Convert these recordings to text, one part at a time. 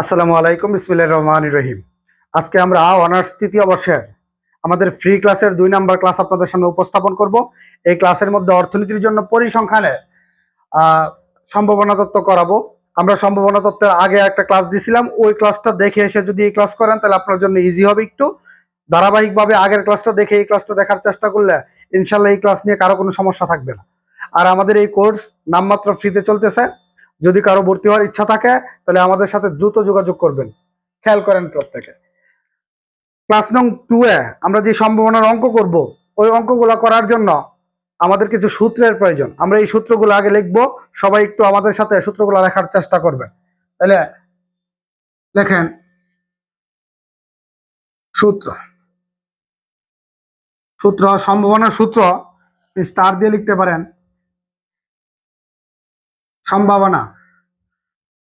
আসসালামু আলাইকুম, বিসমিল্লাহির রহমানির রহিম। আজকে আমরা অনার্স তৃতীয় বর্ষের আমাদের ফ্রি ক্লাসের 2 নম্বর ক্লাস আপনাদের সামনে উপস্থাপন করব। এই ক্লাসের মধ্যে অর্থনীতির জন্য পরিসংখ্যানের আহ, সম্ভাবনা তত্ত্ব করাবো। আমরা সম্ভাবনা তত্ত্বের আগে একটা ক্লাস দিছিলাম, ওই ক্লাসটা দেখে এসে যদি এই ক্লাস করেন তাহলে আপনার জন্য ইজি হবে। একটু ধারাবাহিকভাবে আগের ক্লাসটা দেখে এই ক্লাসটা দেখার চেষ্টা করলে ইনশাল্লাহ এই ক্লাস নিয়ে কারো কোনো সমস্যা থাকবে না। আর আমাদের এই কোর্স নামমাত্র ফ্রিতে চলতেছে। যদি কারো ভর্তি হওয়ার ইচ্ছা থাকে তাহলে আমাদের সাথে দ্রুত যোগাযোগ করবেন। খেয়াল করেন প্রত্যেকে। ক্লাস নং 2 এ আমরা যে সম্ভাবনার অঙ্ক করব, ওই অঙ্কগুলো করার জন্য আমাদের কিছু সূত্রের প্রয়োজন। আমরা এই সূত্রগুলো আগে লিখব। সবাই একটু আমাদের সাথে সূত্রগুলো লেখার চেষ্টা করবেন। তাহলে লেখেন সূত্র। সূত্র সম্ভাবনার সূত্র স্টার দিয়ে লিখতে পারেন। সম্ভাবনা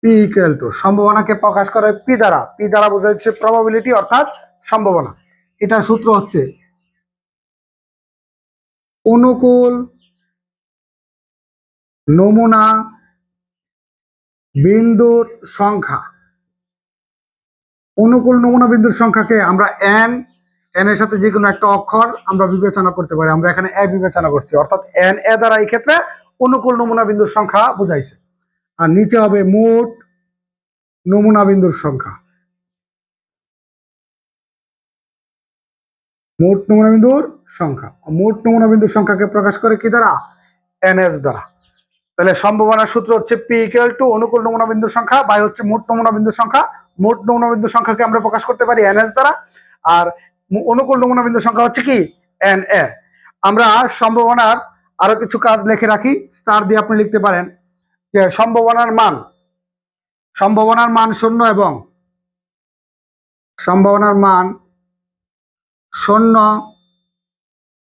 পি ইকুয়াল টু, সম্ভাবনাকে প্রকাশ করে পি দ্বারা। পি দ্বারা বোঝা যাচ্ছে প্রবাবিলিটি, অর্থাৎ সম্ভাবনা। এটার সূত্র হচ্ছে অনুকূল নমুনা বিন্দুর সংখ্যা। অনুকূল নমুনা বিন্দুর সংখ্যাকে আমরা এন, এন এর সাথে যে কোনো একটা অক্ষর আমরা বিবেচনা করতে পারি। আমরা এখানে এ বিবেচনা করছি, অর্থাৎ এন এ দ্বারা এই ক্ষেত্রে অনুকূল নমুনা বিন্দুর সংখ্যা বুঝাইছে। আর নিচে হবে মোট নমুনা বিন্দুর সংখ্যা। মোট নমুনা বিন্দুর সংখ্যা, মোট নমুনা বিন্দুর সংখ্যাকে প্রকাশ করে কি দ্বারা? এনএস দ্বারা। তাহলে সম্ভাবনার সূত্র হচ্ছে পি ইকুয়াল টু অনুকূল নমুনা বিন্দুর সংখ্যা বাই হচ্ছে মোট নমুনা বিন্দুর সংখ্যা। মোট নমুনা বিন্দুর সংখ্যাকে আমরা প্রকাশ করতে পারি এনএস দ্বারা। আর অনুকূল নমুনা বিন্দুর সংখ্যা হচ্ছে কি? N A. আমরা সম্ভাবনার আরো কিছু কাজ লিখে রাখি, স্টার দিয়ে আপনি লিখতে পারেন যে সম্ভাবনার মান, সম্ভাবনার মান শূন্য এবং সম্ভাবনার মান শূন্য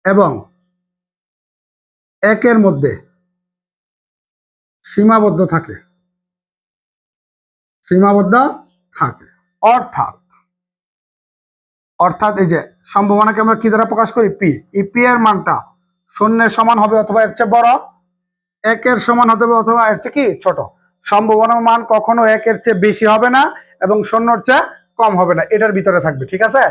এবং একের মধ্যে সীমাবদ্ধ থাকে। সীমাবদ্ধ থাকে অর্থাৎ অর্থাৎ এই যে সম্ভাবনাকে আমরা কি দ্বারা প্রকাশ করি? পি। এই পি এর মানটা শূন্যের সমান হবে অথবা এর চেয়ে বড়, একের সমান হতে হবে অথবা এর চেয়ে কি ছোট। সম্ভাবনার মান কখনো একের চেয়ে বেশি হবে না এবং শূন্যর চেয়ে কম হবে না, এটার ভিতরে থাকবে। ঠিক আছে?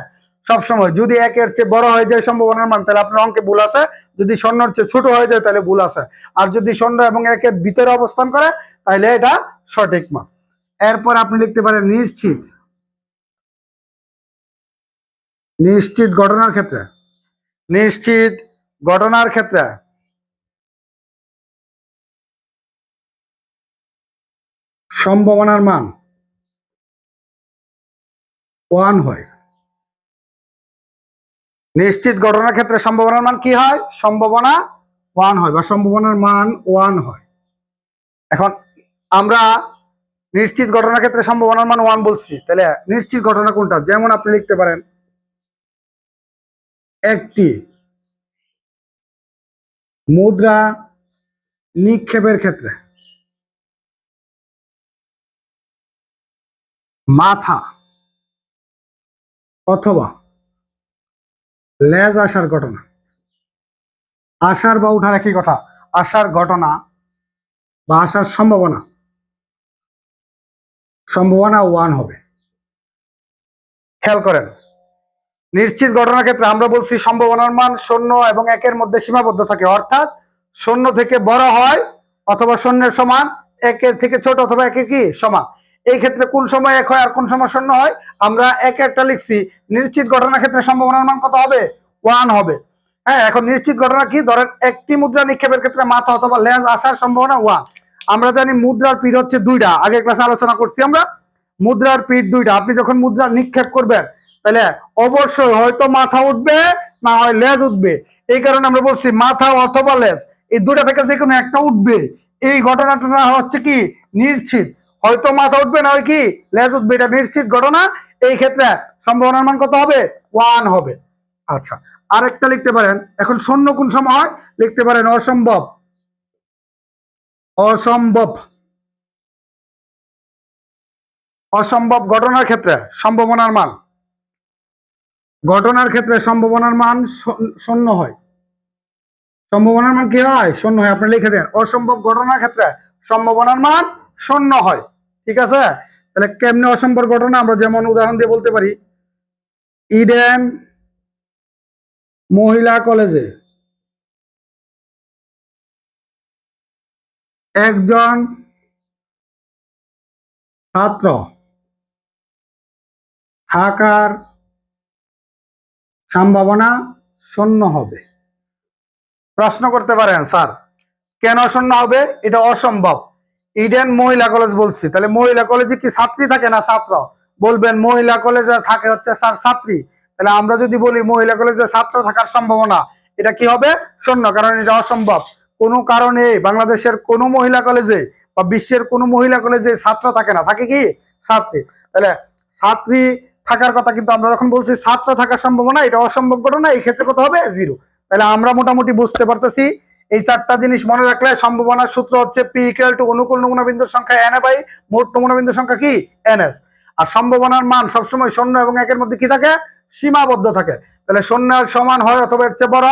সবসময় যদি একের চেয়ে বড় হয়ে যায় সম্ভাবনার মান, তাহলে আপনার অঙ্কে ভুল আছে। যদি শূন্যর চেয়ে ছোট হয়ে যায় তাহলে ভুল আছে। আর যদি শূন্য এবং একের ভিতরে অবস্থান করে তাহলে এটা সঠিক মান। এরপর আপনি লিখতে পারেন নিশ্চিত। নিশ্চিত ঘটনার ক্ষেত্রে, নিশ্চিত ঘটনার ক্ষেত্রে সম্ভাবনার মান 1 হয়। নিশ্চিত ঘটনার ক্ষেত্রে সম্ভাবনার মান কি হয়? সম্ভাবনা 1 হয় বা সম্ভাবনার মান 1 হয়। এখন আমরা নিশ্চিত ঘটনার ক্ষেত্রে সম্ভাবনার মান 1 বলছি, তাহলে নিশ্চিত ঘটনা কোনটা? যেমন আপনি লিখতে পারেন একটি মুদ্রা নিক্ষেপের ক্ষেত্রে মাথা অথবা লেজ আসার ঘটনা। আসার বা উঠার একই কথা। আসার ঘটনা বা আসার সম্ভাবনা, সম্ভাবনা 1 হবে। খেয়াল করেন, নিশ্চিত ঘটনার ক্ষেত্রে আমরা বলছি সম্ভাবনার মান শূন্য এবং একের মধ্যে সীমাবদ্ধ থাকে, অর্থাৎ শূন্য থেকে বড় হয় অথবা শূন্যের সমান, একের থেকে ছোট অথবা একের কি সমান। এই ক্ষেত্রে কোন সময় এক হয় আর কোন সময় শূন্য হয়? আমরা একে একটা লিখছি। নিশ্চিত ঘটনার ক্ষেত্রে সম্ভাবনার মান কত হবে? 1 হবে। হ্যাঁ, এখন নিশ্চিত ঘটনা কি? ধরেন একটি মুদ্রা নিক্ষেপের ক্ষেত্রে মাথা অথবা লেজ আসার সম্ভাবনা 1। আমরা জানি মুদ্রার পিঠ হচ্ছে 2টা, আগের ক্লাসে আলোচনা করছি আমরা। মুদ্রার পিঠ 2টা। আপনি যখন মুদ্রা নিক্ষেপ করবেন তাহলে অবশ্যই হয়তো মাথা উঠবে, না হয় লেজ উঠবে। এই কারণে আমরা বলছি মাথা অথবা লেজ, এই 2টা থেকে যে কোনো একটা উঠবে। এই ঘটনাটা না হচ্ছে কি নিশ্চিত, হয়তো মাথা উঠবে না হয় কি লেজ উঠবে, এটা নিশ্চিত ঘটনা। এই ক্ষেত্রে সম্ভাবনার মান কত হবে? 1 হবে। আচ্ছা, আরেকটা লিখতে পারেন। এখন শূন্য কোন সময় হয়? লিখতে পারেন অসম্ভব। অসম্ভব, অসম্ভব ঘটনার ক্ষেত্রে সম্ভাবনার মান, ঘটনার ক্ষেত্রে সম্ভাবনার মান শূন্য হয়। সম্ভাবনার মান কি হয়? শূন্য হয়। আপনি লিখে দেন অসম্ভব ঘটনার ক্ষেত্রে সম্ভাবনার মান শূন্য হয়। ঠিক আছে? তাহলে কেমনে অসম্ভব ঘটনা, আমরা যেমন উদাহরণ দিয়ে বলতে পারি, ইডেন মহিলা কলেজে একজন ছাত্র থাকার সম্ভাবনা শূন্য হবে। প্রশ্ন করতে পারেন স্যার কেন শূন্য হবে, এটা অসম্ভব। ইডেন মহিলা কলেজ বলছি, তাহলে মহিলা কলেজে কি ছাত্রী থাকে না ছাত্র? বলবেন মহিলা কলেজে থাকে হচ্ছে স্যার ছাত্রী, তাহলে আমরা যদি বলি মহিলা কলেজে ছাত্র থাকার সম্ভাবনা, এটা কি হবে? শূন্য, কারণ এটা অসম্ভব। কোনো কারণে বাংলাদেশের কোনো মহিলা কলেজে বা বিশ্বের কোনো মহিলা কলেজে ছাত্র থাকে না, থাকে কি ছাত্রী। তাহলে ছাত্রী থাকার কথা, কিন্তু আমরা যখন বলছি ছাত্র থাকার সম্ভাবনা, এটা অসম্ভব ঘটনা, এই ক্ষেত্রে কত হবে? জিরো। তাহলে আমরা মোটামুটি বুঝতে পারতেছি এই চারটা জিনিস মনে রাখলে সম্ভাবনার সূত্র হচ্ছে পি ইকুয়াল টু অনুকূল নমুনা বিন্দুর সংখ্যা এন এ বাই মোট নমুনা বিন্দুর সংখ্যা কি এনএস। আর সম্ভাবনার মান সবসময় শূন্য এবং একের মধ্যে কি থাকে? সীমাবদ্ধ থাকে। তাহলে শূন্যের সমান হয় অথবা এর চেয়ে বড়,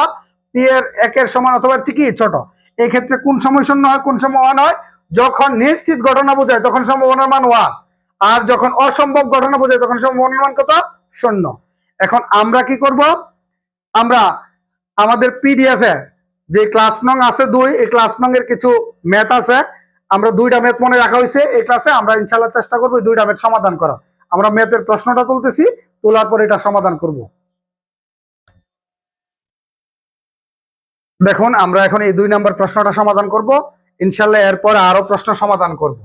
পি এর একের সমান অথবা এর চেয়ে কি ছোট। এই ক্ষেত্রে কোন সময় শূন্য হয়, কোন সময় ওয়ান হয়? যখন নিশ্চিত ঘটনা বোঝায় তখন সম্ভাবনার মান ওয়ান, আর যখন অসম্ভব ঘটনা বোঝায় তখন সম্ভাবনার মান কত? শূন্য। এখন আমরা কি করব, আমরা আমাদের পিডিএফ এ যে ক্লাস নং আছে 2, এই ক্লাস নং এর কিছু ম্যাথ আছে, আমরা 2টা ম্যাথ মনে রাখা হয়েছে। এই ক্লাসে আমরা ইনশাআল্লাহ চেষ্টা করব 2টা ম্যাথ সমাধান করা। আমরা ম্যাথের প্রশ্নটা তুলতেছি, তোলার পর এটা সমাধান করব। দেখুন আমরা এখন এই 2 নম্বর প্রশ্নটা সমাধান করব, ইনশাআল্লাহ এরপর আরো প্রশ্ন সমাধান করব।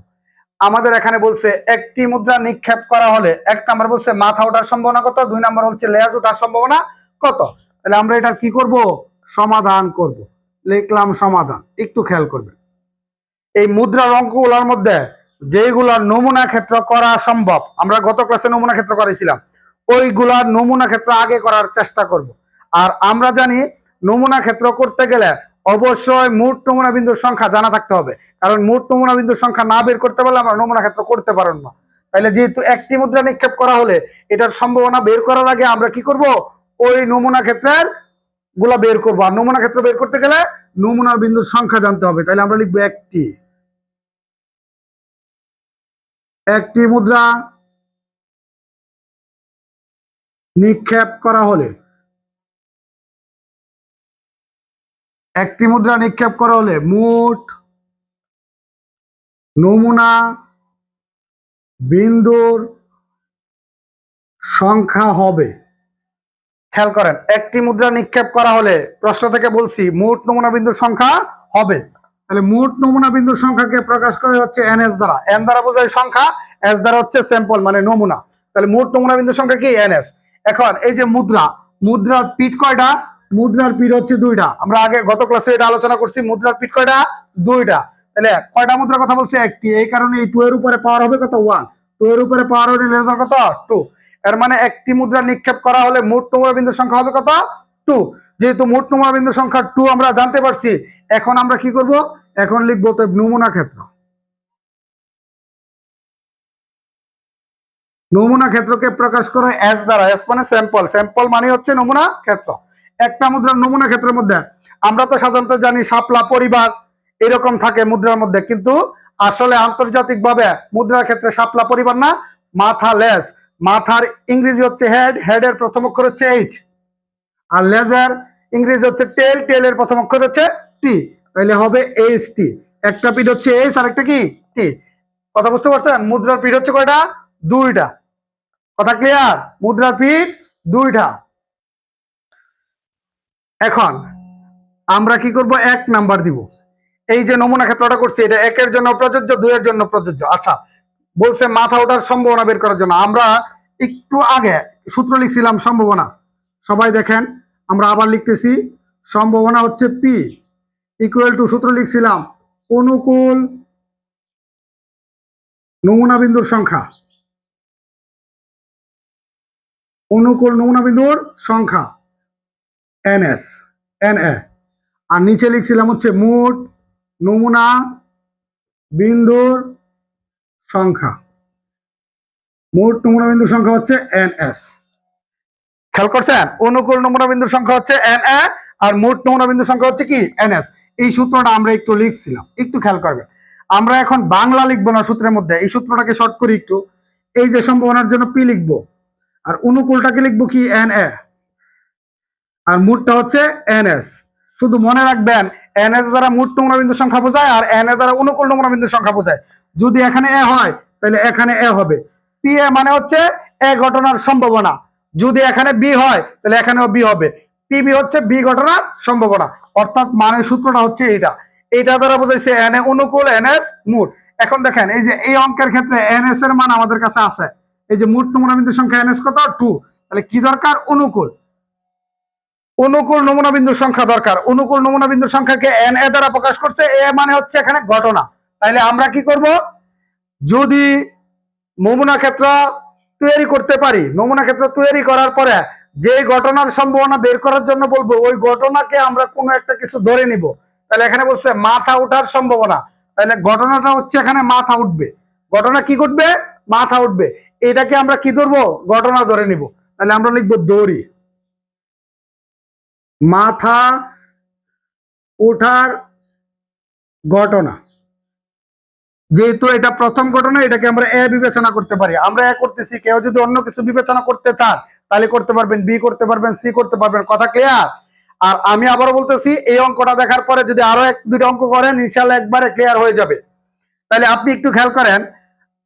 আমাদের এখানে বলছে একটি মুদ্রা নিক্ষেপ করা হলে 1 নাম্বার বলছে মাথা ওঠার সম্ভাবনা কত, 2 নাম্বার হচ্ছে লেজ ওঠার সম্ভাবনা কত। তাহলে আমরা এটা কি করব, সমাধান করব। লিখলাম সমাধান, একটু খেয়াল করবেন। এই মুদ্রার অঙ্কগুলোর মধ্যে যেগুলোর নমুনা ক্ষেত্র করা সম্ভব, আমরা গত ক্লাসে নমুনা ক্ষেত্র করেছিলাম, ওইগুলার নমুনা ক্ষেত্র আগে করার চেষ্টা করব। আর আমরা জানি নমুনা ক্ষেত্র করতে গেলে অবশ্যই মোট নমুনা বিন্দুর সংখ্যা জানা থাকতে হবে, কারণ মোট নমুনা বিন্দুর সংখ্যা না বের করতে পারলে আমরা নমুনা ক্ষেত্র করতে পারব না। তাহলে যেহেতু একটি মুদ্রা নিক্ষেপ করা হলে এটার সম্ভাবনা বের করার আগে আমরা কি করব, ওই নমুনা ক্ষেত্রের গুলা বের করবো। আর নমুনা ক্ষেত্র বের করতে গেলে নমুনার বিন্দুর সংখ্যা জানতে হবে। তাহলে আমরা লিখবো একটি মুদ্রা নিক্ষেপ করা হলে, একটি মুদ্রা নিক্ষেপ করা হলে মোট নমুনা বিন্দুর সংখ্যা হবে। খেয়াল করেন, একটি মুদ্রা নিক্ষেপ করা হলে প্রশ্ন থেকে বলছি মোট নমুনা বিন্দুর সংখ্যা হবে। তাহলে মোট নমুনা বিন্দুর সংখ্যাকে প্রকাশ করে হচ্ছে এনএস দ্বারা। এন দ্বারা বোঝায় সংখ্যা, এস দ্বারা হচ্ছে স্যাম্পল মানে নমুনা। তাহলে মোট নমুনা বিন্দুর সংখ্যা কি? এনএস। এখন এই যে মুদ্রা, মুদ্রার পিঠ কয়টা? মুদ্রার পিঠ হচ্ছে 2টা। আমরা আগে গত ক্লাসে এটা আলোচনা করছি, মুদ্রার পিঠ কয়টা? 2টা। তাহলে কয়টা মুদ্রার কথা বলছি? একটি। এই কারণে এই 2 এর উপরে পাওয়ার হবে কত? 1। 2 এর উপরে পাওয়ার হলে রেজাল্ট কত? 2। এর মানে একটি মুদ্রা নিক্ষেপ করা হলে মোট নমুনা বিন্দুর সংখ্যা হবে কত? 2। যেহেতু মোট নমুনা বিন্দুর সংখ্যা 2 আমরা জানতে পারছি, এখন আমরা কি করব, এখন লিখবো তো নমুনা ক্ষেত্র। নমুনা ক্ষেত্রকে প্রকাশ করে এস দ্বারা। এস মানে স্যাম্পল, স্যাম্পল মানে হচ্ছে নমুনা ক্ষেত্র। একটা মুদ্রার নমুনা ক্ষেত্রের মধ্যে আমরা তো সাধারণত জানি শাপলা পরিবার এরকম থাকে মুদ্রার মধ্যে, কিন্তু আসলে আন্তর্জাতিকভাবে মুদ্রার ক্ষেত্রে শাপলা পরিবার না, মাথা লেজ। মাথার ইংরেজি হচ্ছে হেড, হেডের প্রথম অক্ষর হচ্ছে এইচ। আর লেজের ইংরেজি হচ্ছে টেল, টেলের প্রথম অক্ষর হচ্ছে টি। তাহলে হবে এইচ টি। একটা পিঠ হচ্ছে এইচ আর একটা কি টি। কথা বুঝতে পারছেন? মুদ্রার পিঠ হচ্ছে কয়টা? 2টা। কথা ক্লিয়ার? মুদ্রার পিঠ 2টা। এখন আমরা কি করব, 1 নাম্বার দিব। এই যে নমুনা ক্ষেত্রটা করছি এটা 1 এর জন্য প্রযোজ্য, 2 এর জন্য প্রযোজ্য। আচ্ছা, বলছে মাথা ওঠার সম্ভাবনা বের করার জন্য। আমরা একটু আগে সূত্র লিখছিলাম সম্ভাবনা, সবাই দেখেন আমরা আবার লিখতেছি। সম্ভাবনা হচ্ছে পি ইকুয়াল টু, সূত্র লিখছিলাম অনুকূল নমুনা বিন্দুর সংখ্যা, অনুকূল নমুনা বিন্দুর সংখ্যা এনএস, এন এ। আর নিচে লিখছিলাম হচ্ছে মোট নমুনা বিন্দুর সংখ্যা, মোট নমুনা বিন্দুর সংখ্যা হচ্ছে এনএস। খেয়াল করছেন? অনুকূল নমুনা বিন্দুর সংখ্যা হচ্ছে এন এ, আর মোট নমুনা বিন্দুর সংখ্যা হচ্ছে কি? এনএস। এই সূত্রটা আমরা একটু লিখছিলাম, একটু খেয়াল করবেন। আমরা এখন বাংলা লিখবো না সূত্রের মধ্যে, এই সূত্রটাকে শর্ট করি একটু। এই যে সম্ভাবনার জন্য পি লিখবো, আর অনুকূলটাকে লিখবো কি এন এ, আর মুডটা হচ্ছে এন এস। শুধু মনে রাখবেন এন এস দ্বারা মুড নমুনা বিন্দুর সংখ্যা বোঝায়, আর এন এ দ্বারা অনুকূল নমুনা বিন্দুর সংখ্যা বোঝায়। যদি এখানে এ হয় তাহলে এখানে এ হবে। পি এ মানে হচ্ছে এ ঘটনার সম্ভাবনা, যদি এখানে বি হয় তাহলে এখানেও বি হবে। পি বি হচ্ছে বি ঘটনার সম্ভাবনা। অর্থাৎ মানে সূত্রটা হচ্ছে এইটা দ্বারা বোঝাইছে এন এ অনুকূল, এন এস মুড। এখন দেখেন এই যে এই অঙ্কের ক্ষেত্রে এন এস এর মান আমাদের কাছে আছে, এই যে মুড নমুনা বিন্দুর সংখ্যা এন এস কত 2, তাহলে কি দরকার অনুকূল অনুকূল নমুনা বিন্দুর সংখ্যা দরকার। অনুকূল নমুনা বিন্দুর সংখ্যাকে এন এ দ্বারা প্রকাশ করছে, এ মানে হচ্ছে এখানে ঘটনা। তাইলে আমরা কি করব, যদি নমুনা ক্ষেত্র তৈরি করতে পারি, নমুনা ক্ষেত্র তৈরি করার পরে যে ঘটনার সম্ভাবনা বের করার জন্য বলবো ওই ঘটনাকে আমরা কোনো একটা কিছু ধরে নিব। তাহলে এখানে বলছে মাথা ওঠার সম্ভাবনা, তাহলে ঘটনাটা হচ্ছে এখানে মাথা উঠবে। ঘটনা কি ঘটবে, মাথা উঠবে। এটাকে আমরা কি ধরবো, ঘটনা ধরে নিব। তাহলে আমরা লিখবো দড়ি মাথা ওঠার ঘটনা। যেহেতু এটা প্রথম ঘটনা, এটাকে আমরা এ বিবেচনা করতে পারি। আমরা এ করতেছি, কেউ যদি অন্য কিছু বিবেচনা করতে চান তাহলে করতে পারবেন, বি করতে পারবেন, সি করতে পারবেন। কথা ক্লিয়ার? আর আমি আবারও বলতেছি, এই অঙ্কটা দেখার পরে যদি আরো এক দুটো অঙ্ক করেন ইনশাল্লাহ একবারে ক্লিয়ার হয়ে যাবে। তাহলে আপনি একটু খেয়াল করেন,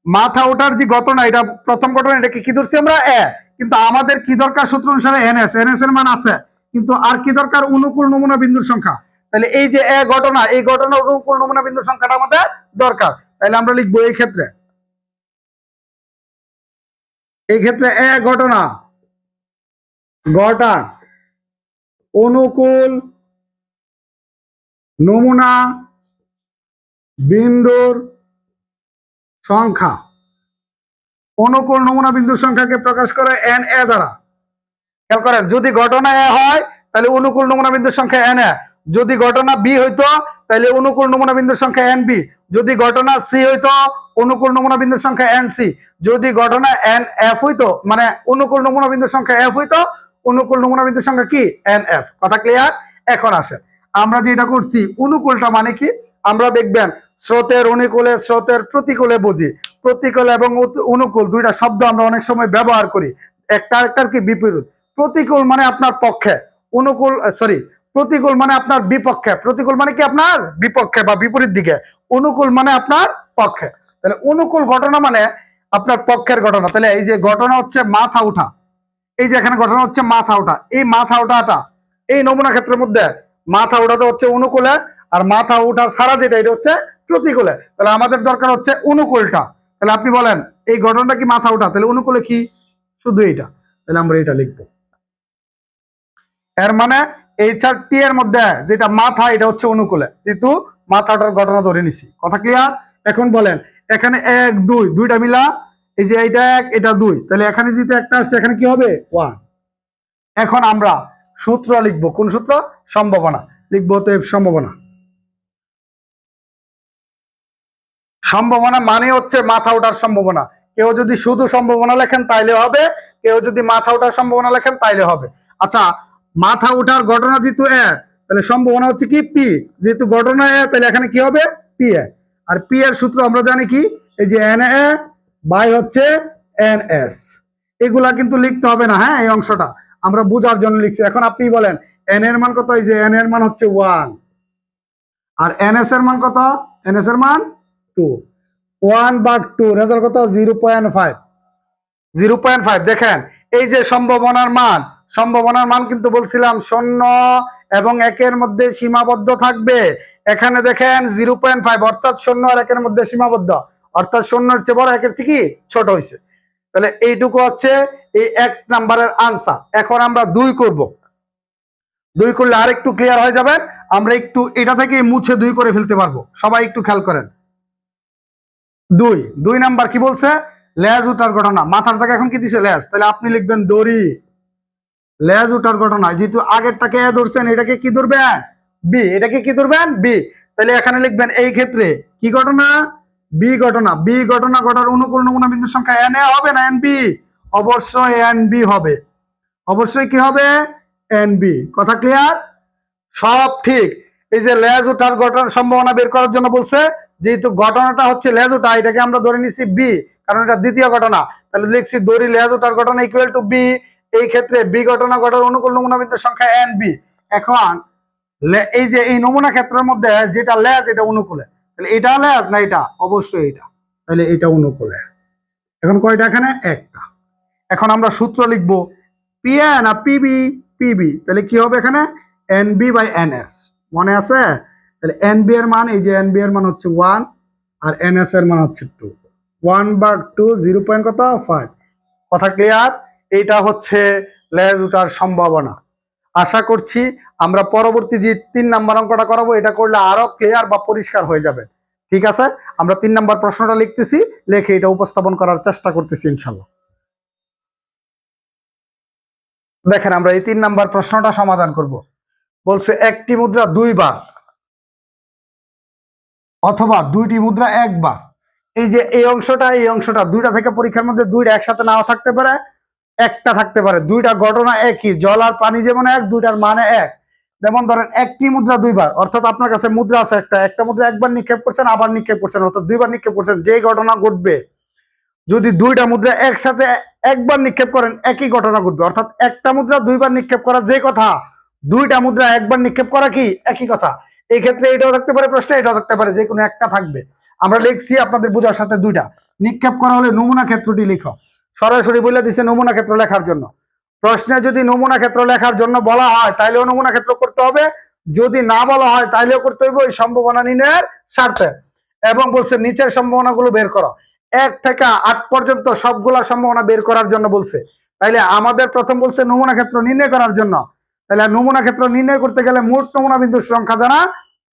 মাথা ওঠার যে ঘটনা, এটা প্রথম ঘটনা, এটাকে কি ধরছি আমরা এ, কিন্তু আমাদের কি দরকার সূত্র অনুসারে এনএস, এনএস এর মান আছে, কিন্তু আর কি দরকার অনুকূল নমুনা বিন্দুর সংখ্যা। তাহলে এই যে এ ঘটনা, এই ঘটনার অনুকূল নমুনা বিন্দুর সংখ্যাটা আমাদের দরকার। তাহলে আমরা লিখবো এই ক্ষেত্রে এ ঘটনা ঘটার অনুকূল নমুনা বিন্দুর সংখ্যা। অনুকূল নমুনা বিন্দুর সংখ্যাকে প্রকাশ করে এন এ দ্বারা। খেয়াল করেন, যদি ঘটনা এ হয় তাহলে অনুকূল নমুনা বিন্দুর সংখ্যা এন এ, যদি ঘটনা বি হইতো তাহলে অনুকূল নমুনা বিন্দুর সংখ্যা এন বি, যদি ঘটনা সি হইতো অনুকূল নমুনা বিন্দুর সংখ্যা এন সি, যদি ঘটনা এন এফ হইতো মানে অনুকূল নমুনা বিন্দুর সংখ্যা এফ হইতো অনুকূল নমুনা বিন্দুর সংখ্যা কি এন এফ। কথা ক্লিয়ার? এখন আসে আমরা যেটা করছি, অনুকূলটা মানে কি, আমরা দেখবেন স্রোতের অনুকূলে স্রোতের প্রতিকূলে বুঝি। প্রতিকূল এবং অনুকূল দুইটা শব্দ আমরা অনেক সময় ব্যবহার করি, একটা আরেকটার কি বিপরীত। প্রতিকূল মানে আপনার পক্ষে, অনুকূল প্রতিকূল মানে আপনার বিপক্ষে। প্রতিকূল মানে কি আপনার বিপক্ষে বা বিপরীত দিকে, অনুকূল মানে আপনার পক্ষে। তাহলে অনুকূল ঘটনা মানে আপনার পক্ষের ঘটনা। তাহলে এই যে ঘটনা হচ্ছে মাথা উঠা, এই যে এখানে ঘটনা হচ্ছে মাথা ওঠা, এই মাথা ওঠাটা এই নমুনা ক্ষেত্রের মধ্যে মাথা ওঠাতে হচ্ছে অনুকূলে, আর মাথা ওঠা ছাড়া যেটা এটা হচ্ছে প্রতিকূলে। তাহলে আমাদের দরকার হচ্ছে অনুকূলটা। তাহলে আপনি বলেন এই ঘটনাটা কি মাথা ওঠা, তাহলে অনুকূলে কি শুধু এইটা, তাহলে আমরা এটা লিখবো। এর মানে এই চারটি এর মধ্যে যেটা মাথা এটা হচ্ছে অনুকূলে, যেহেতু মাথাটার ঘটনা ধরে নিছি। কথা ক্লিয়ার? এখন বলেন এখানে এক দুই, দুইটা মিলা, এই যে এটা এক এটা দুই, তাহলে এখানে যেটা একটা আসছে এখানে কি হবে ওয়ান। এখন আমরা সূত্র লিখবো, কোন সূত্র, সম্ভাবনা লিখবো। তো সম্ভাবনা, সম্ভাবনা মানে হচ্ছে মাথা ওঠার সম্ভাবনা। কেউ যদি শুধু সম্ভাবনা লেখেন তাইলে হবে, কেউ যদি মাথা ওঠার সম্ভাবনা লেখেন তাইলে হবে। আচ্ছা, মাথা ওঠার ঘটনা যেহেতু এ, তাহলে সম্ভাবনা হচ্ছে কি পি, যেহেতু ঘটনা এ তাহলে এখানে কি হবে পি এ। আর পি এর সূত্র আমরা জানি কি, এই যে এন এ বাই হচ্ছে এন এস। এগুলা কিন্তু লিখতে হবে না, হ্যাঁ এই অংশটা আমরা বোঝার জন্য লিখছি। এখন আপনি বলেন এন এর মান কত, এই যে এন এর মান হচ্ছে 1, আর এন এস এর মান কত, এন এস এর মান 2। 1/2 রেজাল্ট কত 0.5। 0.5 দেখেন, এই যে সম্ভাবনার মান, সম্ভাবনার মান কিন্তু বলছিলাম 0 এবং 1-এর মধ্যে সীমাবদ্ধ থাকবে। এখানে দেখেন 0.5 অর্থাৎ 0 আর 1-এর মধ্যে সীমাবদ্ধ, অর্থাৎ 0-এর চেয়ে বড় 1-এর থেকে ছোট হয়েছে। তাহলে এইটুকু হচ্ছে এই 1 নাম্বারের আনসার। এখন আমরা 2 করব, 2 করলে আর একটু ক্লিয়ার হয়ে যাবে। আমরা একটু এটা থেকে মুছে 2 করে ফেলতে পারবো। সবাই একটু খেয়াল করেন, 2 নাম্বার কি বলছে, লেজ উঠার ঘটনা। মাথার জায়গায় এখন কি দিছে লেজ, তাহলে আপনি লিখবেন দড়ি লেজ উঠার ঘটনা। যেহেতু আগেরটাকে এ ধরছেন, এটাকে কি ধরবেন বি, এটাকে কি ধরবেন বি। তাহলে এখানে লিখবেন এই ক্ষেত্রে কি ঘটনা, বি ঘটনা। বি ঘটনা ঘটার অনুকূল নমুনা বিন্দুর সংখ্যা এন এ হবে না এন বি, অবশ্যই এন বি হবে, অবশ্যই কি হবে এন বি। কথা ক্লিয়ার? সব ঠিক। এই যে লেজ ওঠার ঘটনার সম্ভাবনা বের করার জন্য বলছে, যেহেতু ঘটনাটা হচ্ছে লেজ ওঠা, এটাকে আমরা ধরে নিছি বি, কারণ এটা দ্বিতীয় ঘটনা। তাহলে লিখছি দড়ি লেজ ওঠার ঘটনা ইকুয়াল টু বি। এই ক্ষেত্রে বি ঘটনা ঘটার অনুকূল নমুনা বিন্দুর সংখ্যা এন বি। এখন এই যে এই নমুনা ক্ষেত্রের মধ্যে যেটা লেজ এটা অনুকূলে, তাহলে এটা লেজ না এটা, অবশ্যই এটা, তাহলে এটা অনুকূলে। এখন কয়টা এখানে? একটা। এখন আমরা সূত্র লিখবো পিএন আর পিবি পিবি, তাহলে কি হবে এখানে? NB by NS. মনে আছে? তাহলে এনবি এর মান, এই যে এনবি এর মান হচ্ছে 1 আর এনএস এর মান হচ্ছে 2। 1/2 0.5। কথা ক্লিয়ার? এইটা হচ্ছে লেজ ওঠার সম্ভাবনা। আশা করছি আমরা পরবর্তী যে 3 নাম্বার অঙ্কটা করাবো এটা করলে আরো ক্লিয়ার বা পরিষ্কার হয়ে যাবে। ঠিক আছে, আমরা 3 নাম্বার প্রশ্নটা লিখতেছি, লিখে এটা উপস্থাপন করার চেষ্টা করতেছি ইনশাল্লাহ। দেখেন আমরা এই 3 নাম্বার প্রশ্নটা সমাধান করব। বলছে একটি মুদ্রা দুইবার অথবা দুইটি মুদ্রা একবার। এই যে এই অংশটা দুইটা থেকে পরীক্ষার মধ্যে দুইটা একসাথে নাও থাকতে পারে, একটা থাকতে পারে। দুইটা ঘটনা একই, জল আর পানি যেমন এক, দুইটার মানে এক। যেমন ধরেন একটি মুদ্রা দুইবার, অর্থাৎ আপনার কাছে মুদ্রা আছে একটা মুদ্রা একবার নিক্ষেপ করছেন, আবার নিক্ষেপ করছেন, অর্থাৎ দুইবার নিক্ষেপ করছেন। যে ঘটনা ঘটবে, যদি দুইটা মুদ্রা একসাথে একবার নিক্ষেপ করেন একই ঘটনা ঘটবে। অর্থাৎ একটা মুদ্রা দুইবার নিক্ষেপ করা যে কথা, দুইটা মুদ্রা একবার নিক্ষেপ করা কি একই কথা। এই ক্ষেত্রে এটাও থাকতে পারে প্রশ্ন, এটাও থাকতে পারে, যে কোনো একটা থাকবে। আমরা লিখছি আপনাদের বোঝার সাথে দুইটা। নিক্ষেপ করা হলে নমুনা ক্ষেত্রটি লিখো। সরাসরি বলে দিচ্ছে নমুনা ক্ষেত্র লেখার জন্য। প্রশ্নে যদি নমুনা ক্ষেত্র লেখার জন্য বলা হয় তাইলেও নমুনা ক্ষেত্র করতে হবে, যদি না বলা হয় তাইলেও করতে হবে ওই সম্ভাবনা নির্ণয়ের স্বার্থে। এবং বলছে নিচের সম্ভাবনাগুলো বের করো। 1 থেকে 8 পর্যন্ত সবগুলা সম্ভাবনা বের করার জন্য বলছে। তাইলে আমাদের প্রথম বলছে নমুনা ক্ষেত্র নির্ণয় করার জন্য। তাহলে নমুনা ক্ষেত্র নির্ণয় করতে গেলে মোট নমুনা বিন্দুর সংখ্যা জানা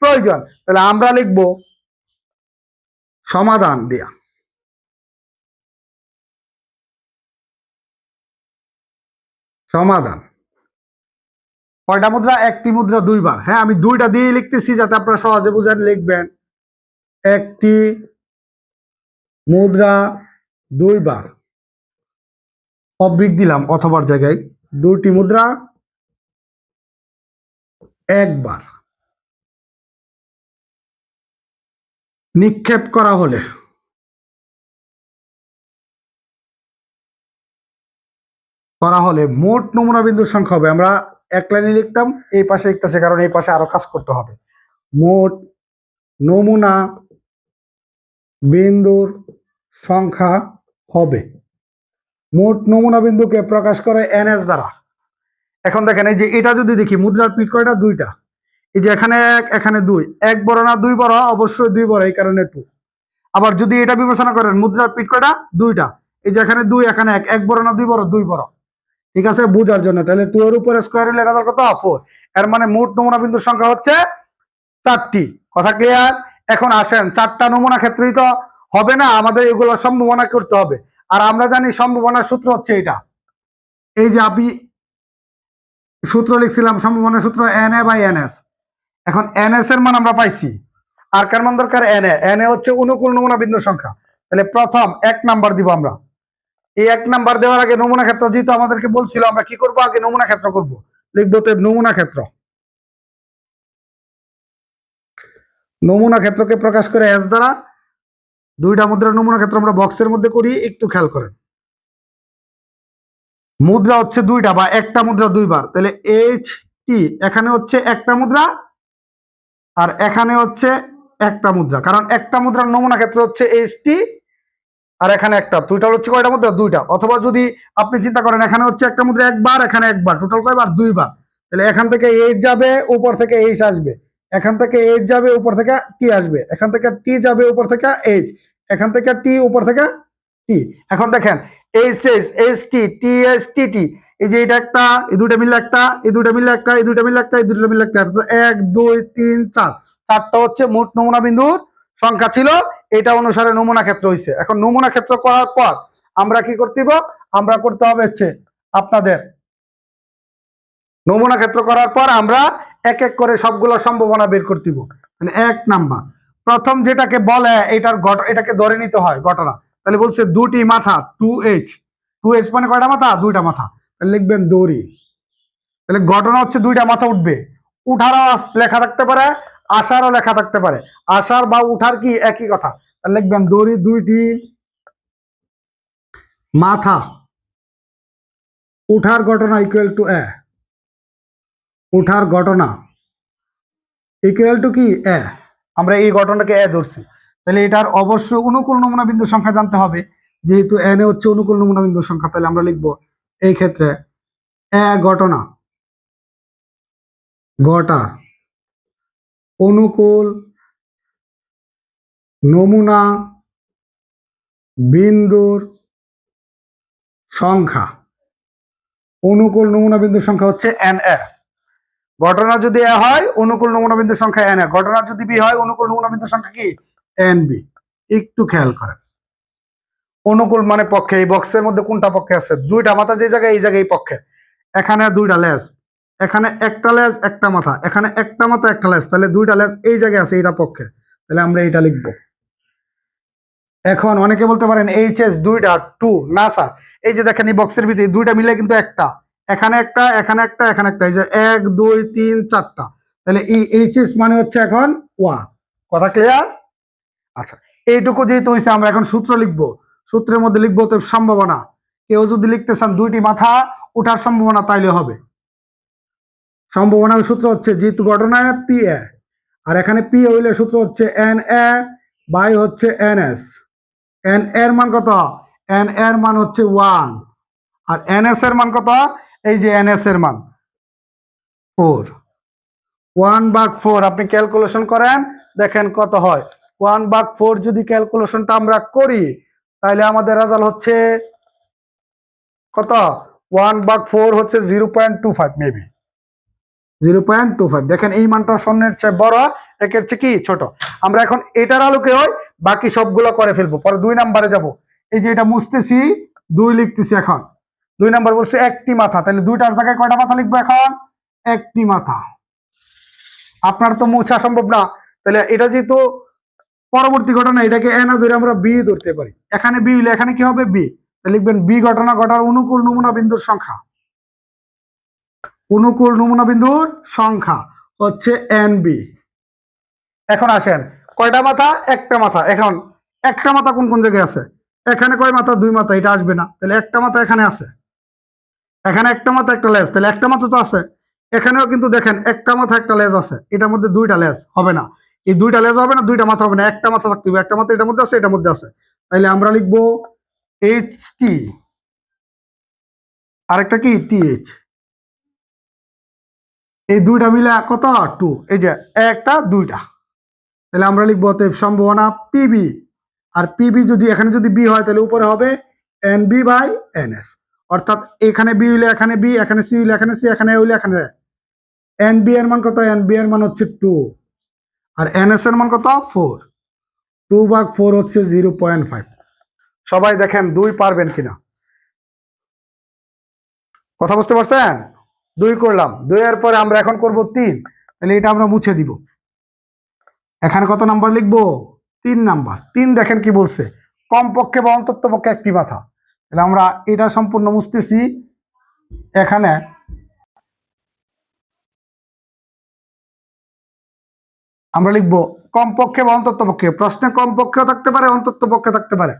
প্রয়োজন। তাহলে আমরা লিখব সমাধান দিয়া। সমাধান কয়টা মুদ্রা? একটি মুদ্রা দুইবার। হ্যাঁ, আমি দুইটা দিয়ে লিখতেছি যাতে আপনারা সহজে বুঝেন। লিখবেন একটি মুদ্রা দুইবার, অবৃক দিলাম অথবার জায়গায়, দুটি মুদ্রা একবার নিক্ষেপ করা হলে মোট নমুনা বিন্দুর সংখ্যা হবে, আমরা এক লাইনে লিখতাম, এই পাশে লিখতেছে কারণ এই পাশে আরো কাজ করতে হবে। মোট নমুনা বিন্দুর সংখ্যা হবে। মোট নমুনা বিন্দুকে প্রকাশ করে এনএস দ্বারা। এখন দেখেন এই যে এটা যদি দেখি, মুদ্রার পিঠ কয়টা? দুইটা। এই যে এখানে এক, এখানে দুই। এক বড় না দুই বড়? অবশ্যই দুই বড়, এই কারণে টু। আবার যদি এটা বিবেচনা করেন, মুদ্রার পিঠ কয়টা? দুইটা। এই যে এখানে দুই, এখানে এক। এক বড় না দুই বড়? দুই বড়। ঠিক আছে, বুঝার জন্য। তাহলে 2 এর উপরে স্কয়ার হলে এটা কত? 4। এর মানে মোট নমুনা বিন্দুর সংখ্যা হচ্ছে 4টি। কথা ক্লিয়ার? এখন আসেন, 4টা নমুনা ক্ষেত্রেই তো হবে না, আমাদের এগুলো সম্ভাবনা করতে হবে। আর আমরা জানি সম্ভাবনার সূত্র হচ্ছে এটা। এই যে আমি সূত্র লিখছিলাম, সম্ভাবনার সূত্র N A by N S. এখন এনএস এর মান আমরা পাইছি, আর কার মান দরকার? এন এ হচ্ছে অনুকূল নমুনা বিন্দুর সংখ্যা। তাহলে প্রথম 1 নাম্বার দিব আমরা। এই 1 নাম্বার দেওয়ার আগে নমুনা ক্ষেত্র যেহেতু আমাদেরকে বলছিল, আমরা কি করব? আগে নমুনা ক্ষেত্র করব। লিখবো তো নমুনা ক্ষেত্র। নমুনা ক্ষেত্রকে প্রকাশ করে এস দ্বারা। দুইটা মুদ্রার নমুনা ক্ষেত্র আমরা বক্সের মধ্যে করি, একটু খেয়াল করেন। মুদ্রা হচ্ছে দুইটা বা একটা মুদ্রা দুইবার, তাহলে এইচ টি এখানে হচ্ছে একটা মুদ্রা আর এখানে হচ্ছে একটা মুদ্রা, কারণ একটা মুদ্রার নমুনা ক্ষেত্র হচ্ছে এইচ টি আর এখানে একটা। টোটাল হচ্ছে কয়টা মুদ্রা? দুইটা। অথবা যদি আপনি চিন্তা করেন এখানে হচ্ছে একটা মুদ্রা একবার, এখানে একবার, টোটাল কয়বার? দুইবার। তাহলে এখান থেকে এইচ যাবে, উপর থেকে এইচ আসবে। এখান থেকে এইচ যাবে, উপর থেকে টি আসবে। এখান থেকে টি যাবে, উপর থেকে এইচ। এখান থেকে টি, উপর থেকে টি। এখন দেখেন H H, H T, T S T T, এই যে এটা একটা, এই দুইটা মিলে একটা, এই দুইটা মিলে একটা, এই দুইটা মিলে একটা, এই দুইটা মিলে একটা। 1 2 3 4, 4টা হচ্ছে মোট নমুনা বিন্দুর সংখ্যা ছিল। এটা অনুসারে নমুনা ক্ষেত্র হয়েছে। এখন নমুনা ক্ষেত্র করার পর আমরা কি করতে হবে? আমরা করতে হবে হচ্ছে আপনাদের নমুনা ক্ষেত্র করার পর আমরা এক এক করে সবগুলো সম্ভাবনা বের করতে হবে। তাহলে 1 নাম্বার, প্রথম যেটাকে বলে এটাকে ধরে নিতে হয় ঘটনা। তাহলে বলছে দুটি মাথা, 2H। 2H মানে কয়টা মাথা? দুইটা মাথা। তাহলে লিখবেন দড়ি। তাহলে ঘটনা হচ্ছে দুইটা মাথা উঠবে। উঠারও লেখা থাকতে পারে, আসারও লেখা থাকতে পারে। আসার বা উঠার কি একই কথা। তাহলে লিখবেন দড়ি দুইটি মাথা উঠার ঘটনা ইকুয়াল টু এ, উঠার ঘটনা ইকুয়াল টু কি এ, আমরা এই ঘটনাটাকে এ ধরছি, তাহলে এটার অবশ্যই অনুকূল নমুনা বিন্দুর সংখ্যা জানতে হবে, যেহেতু এন এ হচ্ছে অনুকূল নমুনা বিন্দুর সংখ্যা, তাহলে আমরা লিখবো এই ক্ষেত্রে এ ঘটনা ঘটা অনুকূল নমুনা বিন্দুর সংখ্যা, অনুকূল নমুনা বিন্দুর সংখ্যা হচ্ছে এন এ। ঘটনা যদি এ হয় অনুকূল নমুনা বিন্দুর সংখ্যা এন এ, ঘটনা যদি বি হয় অনুকূল নমুনা বিন্দুর সংখ্যা কি এন বি। একটু খেয়াল করেন, অনুকূল মানে পক্ষে, এই বক্সের মধ্যে কোনটা পক্ষে আছে, দুইটা মাথা যে জায়গায় এই জায়গায় পক্ষে, এখানে দুইটা লেজ, এখানে একটা লেজ একটা মাথা, এখানে একটা মাথা একটা লেজ, তাহলে দুইটা লেজ এই জায়গায় আছে, এটা পক্ষে, তাহলে আমরা এটা লিখবো। এখন অনেকে বলতে পারেন এইচএস দুইটা টু, না স্যার, এই যে দেখেন এই বক্সের ভিতরে দুইটা মিলে কিন্তু একটা, এখানে একটা এখানে একটা এখানে একটা, এই যে 1 2 3 4টা, তাহলে এই এইচএস মানে হচ্ছে এখন 1। কথা ক্লিয়ার? আচ্ছা, এইটুকু যেহেতু হয়েছে আমরা এখন সূত্র লিখবো, সূত্রের মধ্যে লিখবো তো সম্ভাবনা, কেউ যদি লিখতে চান দুইটি মাথা উঠার সম্ভাবনা তাইলে হবে। সম্ভাবনার সূত্র হচ্ছে যেহেতু ঘটনায় পি এ, আর এখানে পি হইলে সূত্র হচ্ছে এন এ বাই হচ্ছে এন এস। এন এর মান কত? এন এর মান হচ্ছে 1, আর এন এস এর মান কত? এই যে এন এস এর মান 4। 1/4 আপনি ক্যালকুলেশন করেন, দেখেন কত হয়। 1/4 যদি ক্যালকুলেশনটা আমরা করি তাহলে আমাদের রেজাল্ট হচ্ছে কত? 1/4 হচ্ছে 0.25, মেবি 0.25। দেখেন এই মানটা শূন্যের চেয়ে বড়, একের চেয়ে কি ছোট। আমরা এখন এটার আলোকে বাকি সবগুলো করে ফেলবো, পরে 2 নম্বরে যাব। এই যে এটা মুছতেছি, 2 লিখতেছি, এখন 2 নাম্বার বলছে একটি মাথা, তাহলে দুইটার জায়গায় কয়টা মাথা লিখবো এখন? একটি মাথা। আপনার তো মুছা সম্ভব না, তাহলে এটা যেহেতু পরবর্তী ঘটনা, এটাকে এ না ধরে আমরা বি ধরতে পারি। এখানে বি হলে এখানে কি হবে? বি। তাহলে লিখবেন বি ঘটনা ঘটার অনুকূল নমুনা বিন্দুর সংখ্যা, অনুকূল নমুনা বিন্দুর সংখ্যা হচ্ছে এন বি। এখন আসেন, কয়টা মাথা? একটা মাথা। এখন একটা মাথা কোন কোন জায়গায় আছে? এখানে কয় মাথা? 2 মাথা, এটা আসবে না, তাহলে একটা মাথা এখানে আছে, এখানে একটা মাথা একটা লেজ, তাহলে একটা মাথা তো আছে। এখানেও কিন্তু দেখেন একটা মাথা একটা লেজ আছে, এটার মধ্যে দুইটা লেজ হবে না, এই দুইটা লেজ হবে না, দুইটা মাথা হবে না, একটা মাথা থাকতে হবে, একটা মাথা এটার মধ্যে আছে এটার মধ্যে আছে, তাইলে আমরা লিখবো এইচ টি, আরেকটা কি টি এইচ, এই দুইটা মিলে কত? 2। এই যে একটা দুইটা, তাহলে আমরা লিখবো অতএব সম্ভাবনা পিবি, আর পিবি যদি এখানে যদি বি হয় তাহলে উপরে হবে N B by N S, অর্থাৎ এখানে বি হইলে এখানে বি, এখানে সি হইলে এখানে সি, এখানে হইলে এখানে। এন বি এর মান কত? এন বি এর মান হচ্ছে 2, আর এন এস এর মান কত? 4। 2/4 হচ্ছে 0.5। সবাই দেখেন 2 পারবেন কিনা, কথা বুঝতে পারছেন? 2 করলাম, 2 এর পরে আমরা এখন করব 3, তাহলে এটা আমরা মুছে দিব। এখানে কত নাম্বার লিখবো? 3 নাম্বার। 3 দেখেন কি বলছে, কমপক্ষে বা অন্তত পক্ষে একটি মাথা, তাহলে আমরা এটা সম্পূর্ণ মুছতেছি। এখানে আমরা লিখবো কমপক্ষে বা অন্তত পক্ষে, প্রশ্নে কমপক্ষেও থাকতে পারে অন্তত পক্ষে থাকতে পারে।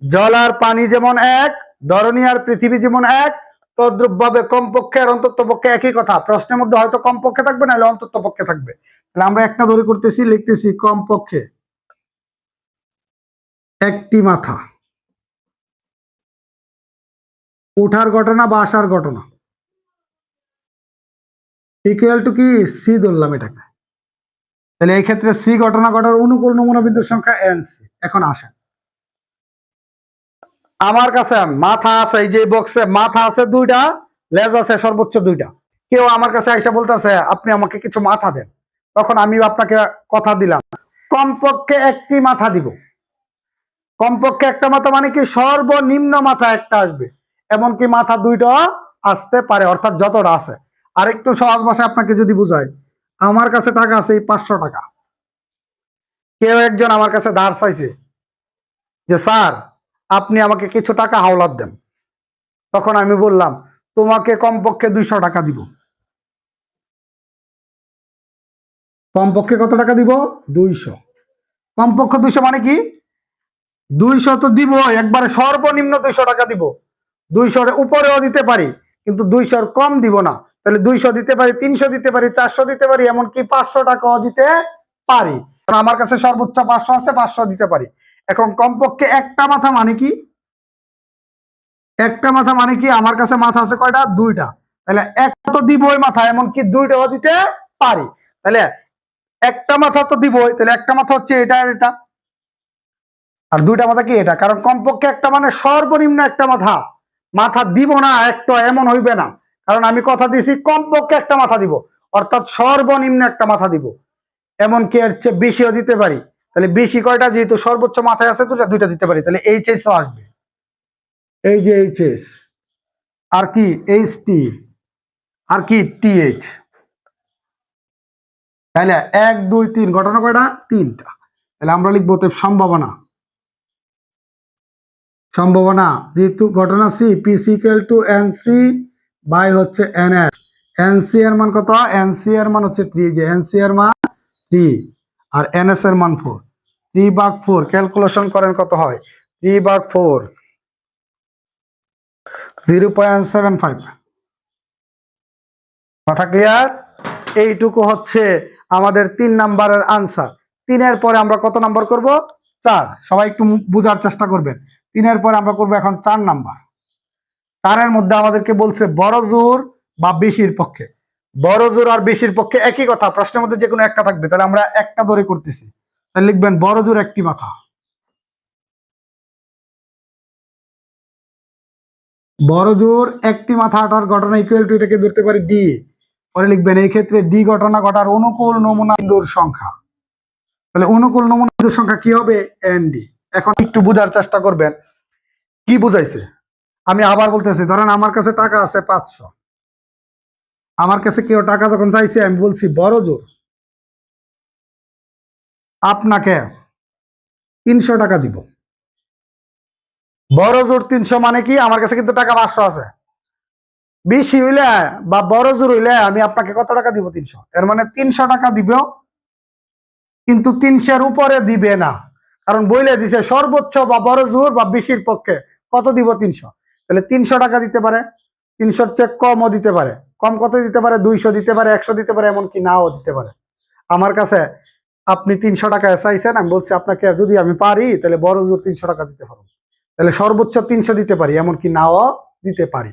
জল আর পানি যেমন এক, ধরনী আর পৃথিবী যেমন এক, তদ্রূপ ভাবে কমপক্ষে আর অন্তত পক্ষে একই কথা। প্রশ্নের মধ্যে হয়তো কমপক্ষে থাকবে, নাহলে অন্তত পক্ষে থাকবে। তাহলে আমরা একটা ধরে করতেছি, লিখতেছি কমপক্ষে একটি মাথা ওঠার ঘটনা বা আসার ঘটনা ইকুয়াল টু কি সি ধরলাম এটাকে, তাহলে এই ক্ষেত্রে সি ঘটনা ঘটার অনুকূল নমুনা বিন্দুর সংখ্যা এন সি। এখন আসেন, আমার কাছে মাথা আছে, এই যে বক্সে মাথা আছে 2টা, লেজ আছে সর্বোচ্চ 2টা। কেউ আমার কাছে এসে বলতেছে আপনি আমাকে কিছু মাথা দেন, তখন আমি আপনাকে কথা দিলাম কমপক্ষে একটি মাথা দিব। কমপক্ষে একটা মাথা মানে কি সর্বনিম্ন মাথা একটা আসবে, এমনকি মাথা 2টা আসতে পারে, অর্থাৎ যতটা আছে। আর একটু সহজ ভাষায় আপনাকে যদি বুঝাই, আমার কাছে টাকা আছে 500 টাকা, কেউ একজন আমার কাছে ধার চাইছে যে স্যার আপনি আমাকে কিছু টাকা হাওলাত দেন, তখন আমি বললাম তোমাকে কমপক্ষে 200 টাকা দিব। কমপক্ষে কত টাকা দিব? 200। কমপক্ষে 200 মানে কি? 200 তো দিব, একবারে সর্বনিম্ন 200 টাকা দিব। 200 উপরেও দিতে পারি, কিন্তু 200 কম দিব না। তাহলে 200 দিতে পারি, 300 দিতে পারি, 400 দিতে পারি, এমনকি 500 টাকাও দিতে পারি। কারণ আমার কাছে সর্বোচ্চ 500 আছে, 500 দিতে পারি। এখন কমপক্ষে একটা মাথা মানে কি? একটা মাথা মানে কি? আমার কাছে মাথা আছে কয়টা? 2টা। তাহলে একটা তো দিবই মাথা, এমনকি 2টাও দিতে পারি। তাহলে একটা মাথা তো দিবই, তাহলে একটা মাথা হচ্ছে এটা আর এটা, আর 2টা মাথা কি এটা। কারণ কমপক্ষে একটা মানে সর্বনিম্ন একটা মাথা। মাথা দিব না একটা, এমন হইবে না। কারণ আমি কথা দিয়েছি কমপক্ষে একটা মাথা দিব, অর্থাৎ সর্বনিম্ন একটা মাথা দিব। এমনকি এর চেয়ে বেশিও দিতে পারি। তাহলে বেশি কয়টা? যেহেতু সর্বোচ্চ মাথায় আছে 2টা দিতে পারি। তাহলে এইচএস আসবে, এই যে এইচএস, আর কি এইচটি, আর কি টিএইচ। তাহলে 1 2 3 ঘটনা কয়টা? 3টা। তাহলে আমরা লিখবো সম্ভাবনা। সম্ভাবনা যেহেতু ঘটনা C, P C equal to N C by হচ্ছে এন এস। এন সি এর মান কত? এন সি এর মান হচ্ছে 3, যে এন সি এর মান 3 আর এন এস এর মান 4। 3/4 ক্যালকুলেশন করেন কত হয়? 3/4 0.75। কথা ক্লিয়ার? এইটুকু হচ্ছে আমাদের 3 নাম্বারের আনসার। 3-এর পরে আমরা কত নাম্বার করব? 4। সবাই একটু বোঝার চেষ্টা করবেন। 3-এর পরে আমরা করব এখন 4 নাম্বার। 4-এর মধ্যে আমাদেরকে বলছে বড় জোর বা বেশির পক্ষে। বড় জোর আর বেশির পক্ষে একই কথা, প্রশ্নের মধ্যে যে কোনো একটা থাকবে। তাহলে আমরা একটা ধরে করতেছি। তাহলে লিখবেন বড় জোর একটি মাথা। বড় জোর একটি মাথা আটার ঘটনা ইকুয়াল টু, এটাকে ধরতে পারি ডি। পরে লিখবেন এই ক্ষেত্রে ডি ঘটনা ঘটার অনুকূল নমুনা বিন্দুর সংখ্যা। তাহলে অনুকূল নমুনা বিন্দুর সংখ্যা কি হবে? N D. এখন একটু বোঝার চেষ্টা করবেন কি বুঝাইছে। আমি আবার বলতেছি, ধরেন আমার কাছে টাকা আছে 500। আমার কাছে কেউ টাকা যখন চাইছে, আমি বলছি বড় জোর আপনাকে 300 টাকা দিব। বড় জোর 300 মানে কি? আমার কাছে কিন্তু টাকা 500 আছে। বেশি হইলে বা বড় জোর হইলে আমি আপনাকে কত টাকা দিব? 300। এর মানে 300 টাকা দিব, কিন্তু 300-এর উপরে দিবে না। কারণ বইলে দিছে সর্বোচ্চ বা বড় জোর বা বেশির পক্ষে কত দিব? 300। তাহলে 300 টাকা দিতে পারে, 300-র চেয়ে কমও দিতে পারে। কম কত দিতে পারে? 200 দিতে পারে, 100 দিতে পারে, এমনকি নাও দিতে পারে। আমার কাছে আপনি 300 টাকা চাইছেন, আমি বলছি আপনাকে যদি আমি পারি তাহলে বড় জোর 300 টাকা দিতে পারবো। তাহলে সর্বোচ্চ 300 দিতে পারি, এমনকি নাও দিতে পারি।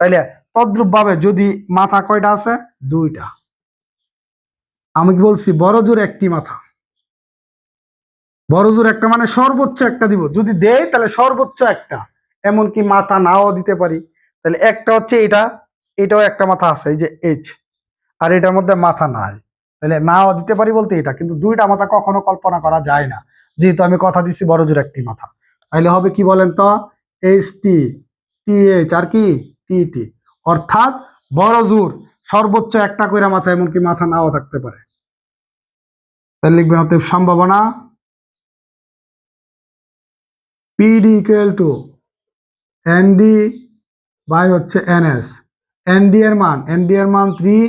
তাইলে তদ্রুপ ভাবে যদি মাথা কয়টা আছে? 2টা। আমি কি বলছি? বড় জোর একটি মাথা। বড় জোর একটা মানে সর্বোচ্চ একটা দিব, যদি দেয় তাহলে সর্বোচ্চ একটা, এমনকি মাথা নাও দিতে পারি। তাহলে একটা হচ্ছে এটা, এটাও একটা মাথা আছে, এই যে এইচ, আর এটার মধ্যে মাথা নাই। তাহলে নাও দিতে পারি বলতে এটা, কিন্তু 2টা মাথা কখনো কল্পনা করা যায় না, যেহেতু আমি কথা দিচ্ছি বড় জোর একটি মাথা। তাহলে হবে কি বলেন তো? এইচ টি, টি এইচ, আর কি টি টি। অর্থাৎ বড় জোর সর্বোচ্চ একটা করে মাথা, এমনকি মাথা নাও থাকতে পারে। তাহলে লিখবেন অতএব সম্ভাবনা PD equal to ND by হচ্ছে এনএস। এনডি এর মান, এনডি এর মান 3,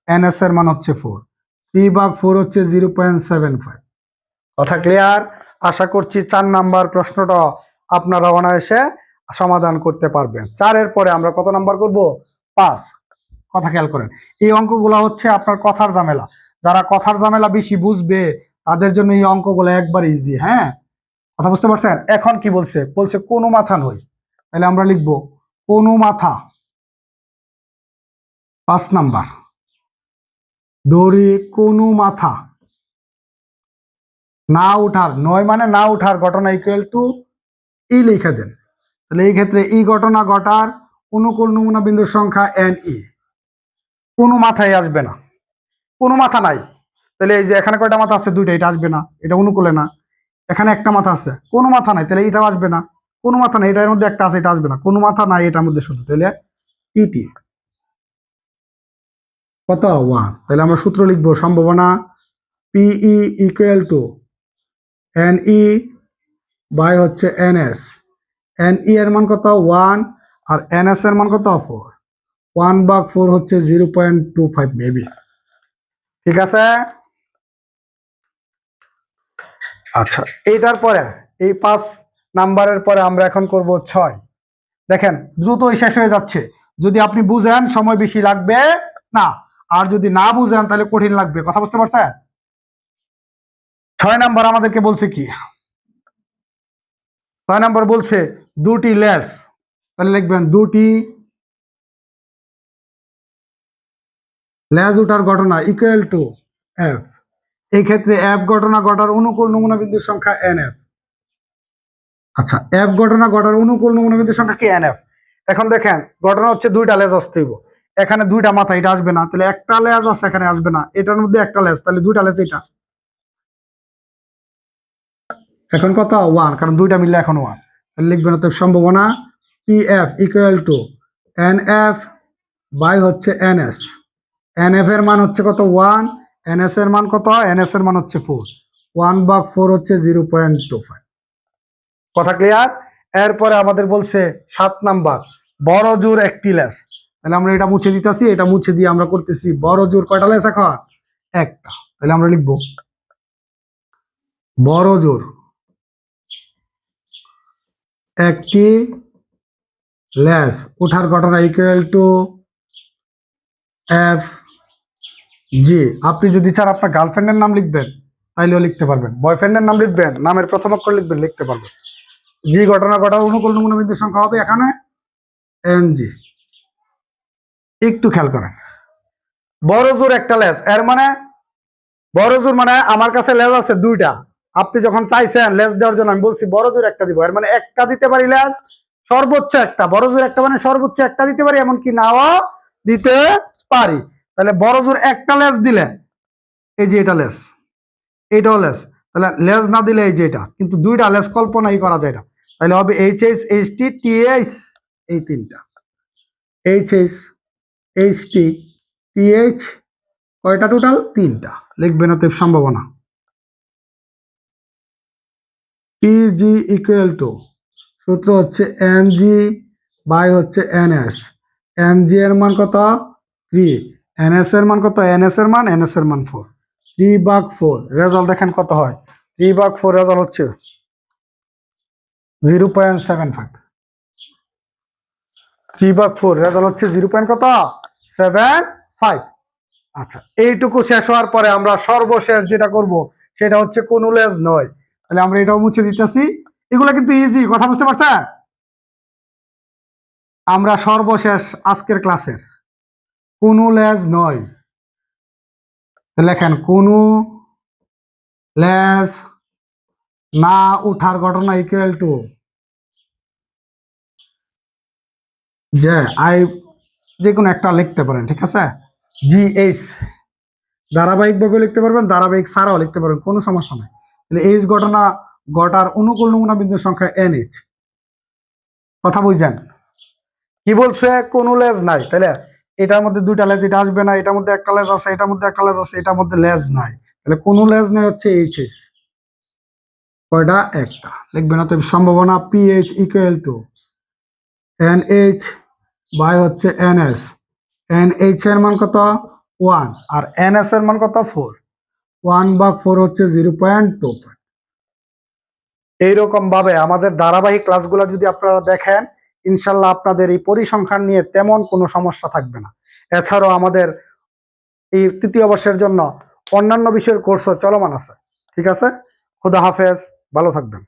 এনএস এর মান হচ্ছে 4। 3/4 হচ্ছে 0.75। কথা ক্লিয়ার? আশা করছি 4 নাম্বার প্রশ্নটা আপনারা অনায়াসে সমাধান করতে পারবেন। 4-এর পরে আমরা কত নাম্বার করব? 5। কথা খেয়াল করেন, এই অঙ্কগুলো হচ্ছে আপনার কথার ঝামেলা। যারা কথার ঝামেলা বেশি বুঝবে তাদের জন্য এই অঙ্কগুলো একবার ইজি। হ্যাঁ, কথা বুঝতে পারছেন? এখন কি বলছে? বলছে কোনো মাথা নয়। তাহলে আমরা লিখবো কোনো মাথা। 5 নাম্বার ধরি কোনো মাথা না উঠার, নয় মানে না উঠার ঘটনা ইকুয়াল টু ই লিখে দেন। তাহলে এই ক্ষেত্রে ই ঘটনা ঘটার অনুকূল নমুনা বিন্দুর সংখ্যা এন ই। কোনো মাথায় আসবে না, কোনো মাথা নাই। তাহলে এই যে এখানে কয়টা মাথা আছে? 2টা, এটা আসবে না, এটা অনুকূলে না। এখানে একটা মাথা আছে, কোনো মাথা নাই, তাহলে এটাও আসবে না। কোনো মাথা নাই, এটার মধ্যে একটা আছে, এটা আসবে না। কোনো মাথা নাই এটার মধ্যে শুধু, তাহলে টি কত? 1। তাহলে আমরা সূত্র লিখবো সম্ভাবনা P E equal to N E by হচ্ছে এনএস। এন ই এর মান কত? 1, আর এনএস এর মান কত? 4। 1/4 হচ্ছে 0.25 মেবি। ঠিক আছে? আচ্ছা, এইটার পরে এই 5 নাম্বারের পরে আমরা এখন করব 6। দেখেন দ্রুতই শেষ হয়ে যাচ্ছে, যদি আপনি বুঝেন সময় বেশি লাগবে না, আর যদি না বুঝেন তাহলে কঠিন লাগবে। কথা বুঝতে পারছেন? 6 নাম্বার আমাদেরকে বলছে কি? 6 নাম্বার বলছে দুটি লেস, তাহলে লিখবেন দুটি লেজ উঠার ঘটনা ইকুয়াল টু এফ। এই ক্ষেত্রে এফ ঘটনা ঘটার অনুকূল নমুনা বিন্দুর সংখ্যা এনএফ। আচ্ছা, এফ ঘটনা ঘটার অনুকূল নমুনা বিন্দুর সংখ্যা কি? এনএফ। এখন দেখেন ঘটনা হচ্ছে দুইটা লেজ আসতে হইব, এখানে দুইটা মাথা, এটা আসবে না, তাহলে একটা লেজ আছে এখানে আসবে না, এটার মধ্যে একটা লেজ, তাহলে দুইটা লেজ এটা। এখন কত? 1, কারণ দুইটা মিললে এখন 1। তাহলে লিখবেন অতএব সম্ভাবনা P F equal to N F by হচ্ছে এনএস। এনএফ এর মান হচ্ছে কত? 1। এনএস এর মান কত? এনএস এর মান হচ্ছে 4। 1/4 হচ্ছে 0.25। কথা ক্লিয়ার? এরপরে আমাদের বলছে 7 নাম্বার বড় জোর একটি লেস, তাহলে আমরা এটা মুছে দিতেছি, এটা মুছে দিয়ে আমরা করতেছি বড় জোর কয়টা লেস এখন? একটা। তাহলে আমরা লিখবো বড় জোর একটি লেস ওঠার ঘটনা ইকুয়াল টু এফ জি। আপনি যদি চান আপনার গার্লফ্রেন্ডের নাম লিখবেন তাইলেও লিখতে পারবেন, বয়ফ্রেন্ডের নাম লিখবেন, নামের প্রথম অক্ষর লিখবেন, লিখতে পারবেন। জি ঘটনা ঘটার অনুকূল নমুনা বিন্দুর সংখ্যা হবে এখানে এন জি। একটু খেয়াল করেন, বড় জোর একটা লেস, এর মানে বড় জোর মানে আমার কাছে লেজ আছে দুইটা, আপনি যখন চাইছেন লেজ দেওয়ার জন্য আমি বলছি বড় জোর একটা দিব, এর মানে একটা দিতে পারি লেজ, সর্বোচ্চ একটা। বড় জোর একটা মানে সর্বোচ্চ একটা দিতে পারি, এমনকি নাও দিতে পারি। তাহলে বড় জোর একটা লেজ দিলে এই যে এটা লেজ, এইটাও লেজ, তাহলে লেজ না দিলে এই যে এটা, কিন্তু দুইটা লেজ কল্পনাই করা যায় না। তাহলে হবে H H H T T H, এই তিনটা H H H T T H, কয়টা টোটাল? 3টা। লিখবেন অতএব সম্ভাবনা পিজি ইকুয়াল টু, সূত্র হচ্ছে এন জি বাই হচ্ছে এনএস। এন জি এর মান কত? 3। এনএস এর মান কত? এনএস এর মান 4। 3/4 রেজাল্ট দেখেন কত হয়? 3/4 রেজাল্ট হচ্ছে 0.75। 3/4 রেজাল্ট হচ্ছে 0.75। আচ্ছা, এইটুকু শেষ হওয়ার পরে আমরা সর্বশেষ যেটা করব সেটা হচ্ছে কোনো লেজ নয়, তাহলে আমরা এটাও মুছে দিতেছি। এগুলো কিন্তু ইজি, কথা বুঝতে পারছেন? আমরা সর্বশেষ আজকের ক্লাসের কোনো লেজ নয়, লেখেন কোনো লেজ না উঠার ঘটনা ইকুয়াল টু যে আই, যে কোনো একটা লিখতে পারেন, ঠিক আছে? জি এইচ, ধারাবাহিকভাবে লিখতে পারবেন, ধারাবাহিক ছাড়াও লিখতে পারবেন, কোনো সমস্যা নাই। তাহলে এইচ ঘটনা ঘটার অনুকূল নমুনা বিন্দুর সংখ্যা এন এইচ। কথা বুঝছেন? কি বলছে? কোনো লেজ নাই, তাহলে এটার মধ্যে দুইটা লেজ, এটা আসবে না, এটার মধ্যে একটা লেজ আছে, এটার মধ্যে একটা লেজ আছে, এটার মধ্যে লেজ নাই, তাহলে কোনো লেজ নেই হচ্ছে এইচ এইচ। কয়টা? একটা। লিখবেন অতএব সম্ভাবনা PH equal to N H by হচ্ছে এন এস। এন এইচ এর মান কত? 1, আর এন এস এর মান কত? 4। 1/4 হচ্ছে 0.25। এইরকম ভাবে আমাদের ধারাবাহিক ক্লাসগুলো যদি আপনারা দেখেন, ইনশাল্লাহ আপনাদের এই পরিসংখ্যান নিয়ে তেমন কোনো সমস্যা থাকবে না। এছাড়াও আমাদের এই 3য় বর্ষের জন্য অন্যান্য বিষয়ের কোর্সও চলমান আছে। ঠিক আছে, খুদা হাফেজ, ভালো থাকবেন।